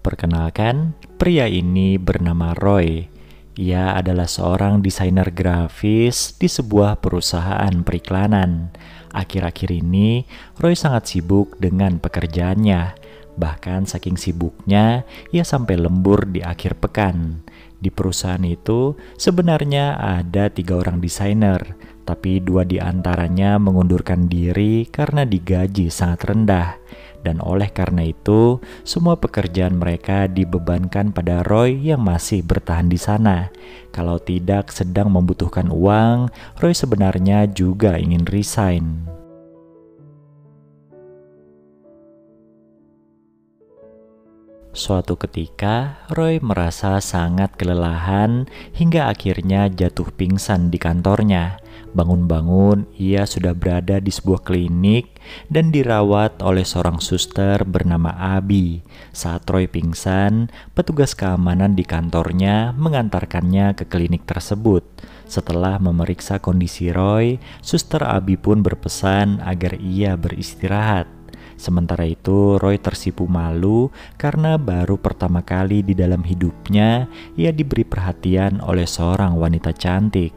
Perkenalkan, pria ini bernama Roy. Ia adalah seorang desainer grafis di sebuah perusahaan periklanan. Akhir-akhir ini, Roy sangat sibuk dengan pekerjaannya. Bahkan saking sibuknya, ia sampai lembur di akhir pekan. Di perusahaan itu sebenarnya ada 3 orang desainer, tapi 2 di antaranya mengundurkan diri karena digaji sangat rendah. Dan oleh karena itu, semua pekerjaan mereka dibebankan pada Roy yang masih bertahan di sana. Kalau tidak sedang membutuhkan uang, Roy sebenarnya juga ingin resign. Suatu ketika, Roy merasa sangat kelelahan hingga akhirnya jatuh pingsan di kantornya. Bangun-bangun, ia sudah berada di sebuah klinik dan dirawat oleh seorang suster bernama Abi. Saat Roy pingsan, petugas keamanan di kantornya mengantarkannya ke klinik tersebut. Setelah memeriksa kondisi Roy, suster Abi pun berpesan agar ia beristirahat. Sementara itu, Roy tersipu malu karena baru pertama kali di dalam hidupnya ia diberi perhatian oleh seorang wanita cantik.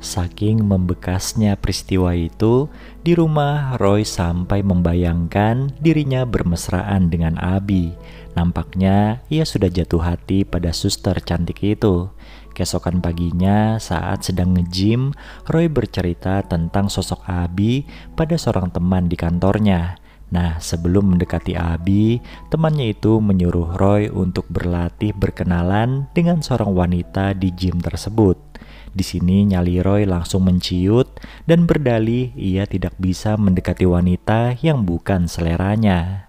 Saking membekasnya peristiwa itu, di rumah Roy sampai membayangkan dirinya bermesraan dengan Abi. Nampaknya ia sudah jatuh hati pada suster cantik itu. Keesokan paginya saat sedang nge-gym, Roy bercerita tentang sosok Abi pada seorang teman di kantornya. Nah, sebelum mendekati Abi, temannya itu menyuruh Roy untuk berlatih berkenalan dengan seorang wanita di gym tersebut. Di sini nyali Roy langsung menciut dan berdalih ia tidak bisa mendekati wanita yang bukan seleranya.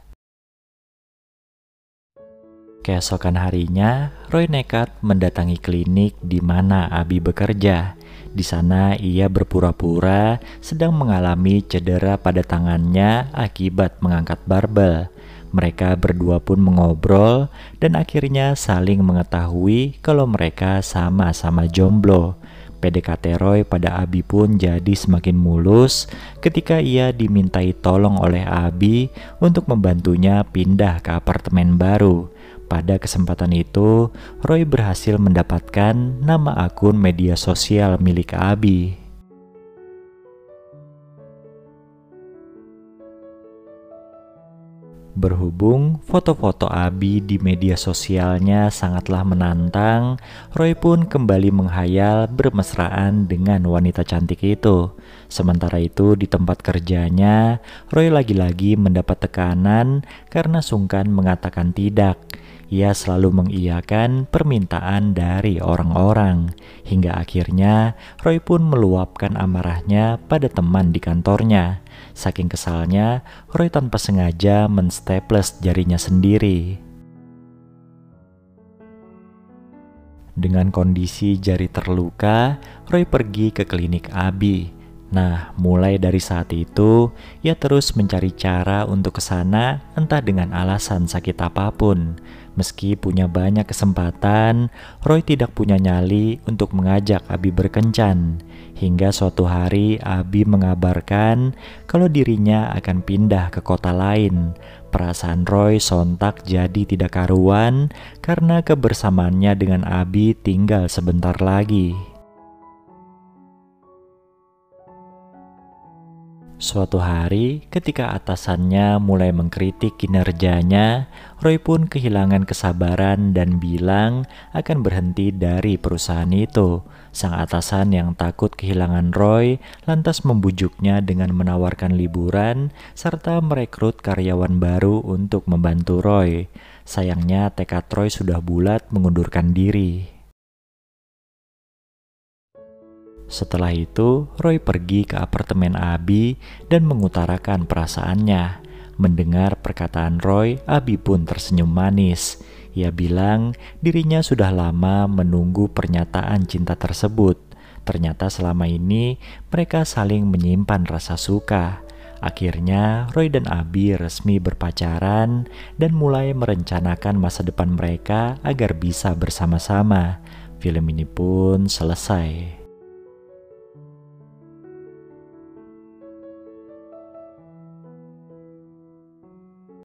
Keesokan harinya, Roy nekat mendatangi klinik di mana Abi bekerja. Di sana ia berpura-pura sedang mengalami cedera pada tangannya akibat mengangkat barbel. Mereka berdua pun mengobrol dan akhirnya saling mengetahui kalau mereka sama-sama jomblo. PDKT Roy pada Abi pun jadi semakin mulus ketika ia dimintai tolong oleh Abi untuk membantunya pindah ke apartemen baru. Pada kesempatan itu, Roy berhasil mendapatkan nama akun media sosial milik Abi. Berhubung foto-foto Abi di media sosialnya sangatlah menantang, Roy pun kembali menghayal bermesraan dengan wanita cantik itu. Sementara itu di tempat kerjanya, Roy lagi-lagi mendapat tekanan karena sungkan mengatakan tidak. Ia selalu mengiyakan permintaan dari orang-orang, hingga akhirnya Roy pun meluapkan amarahnya pada teman di kantornya. Saking kesalnya, Roy tanpa sengaja menstaples jarinya sendiri. Dengan kondisi jari terluka, Roy pergi ke klinik Abi. Nah, mulai dari saat itu, ia terus mencari cara untuk ke sana, entah dengan alasan sakit apapun. Meski punya banyak kesempatan, Roy tidak punya nyali untuk mengajak Abi berkencan. Hingga suatu hari Abi mengabarkan kalau dirinya akan pindah ke kota lain. Perasaan Roy sontak jadi tidak karuan karena kebersamaannya dengan Abi tinggal sebentar lagi. Suatu hari, ketika atasannya mulai mengkritik kinerjanya, Roy pun kehilangan kesabaran dan bilang akan berhenti dari perusahaan itu. Sang atasan yang takut kehilangan Roy lantas membujuknya dengan menawarkan liburan serta merekrut karyawan baru untuk membantu Roy. Sayangnya tekad Roy sudah bulat mengundurkan diri. Setelah itu, Roy pergi ke apartemen Abi dan mengutarakan perasaannya. Mendengar perkataan Roy, Abi pun tersenyum manis. Ia bilang dirinya sudah lama menunggu pernyataan cinta tersebut. Ternyata selama ini mereka saling menyimpan rasa suka. Akhirnya, Roy dan Abi resmi berpacaran dan mulai merencanakan masa depan mereka agar bisa bersama-sama. Film ini pun selesai.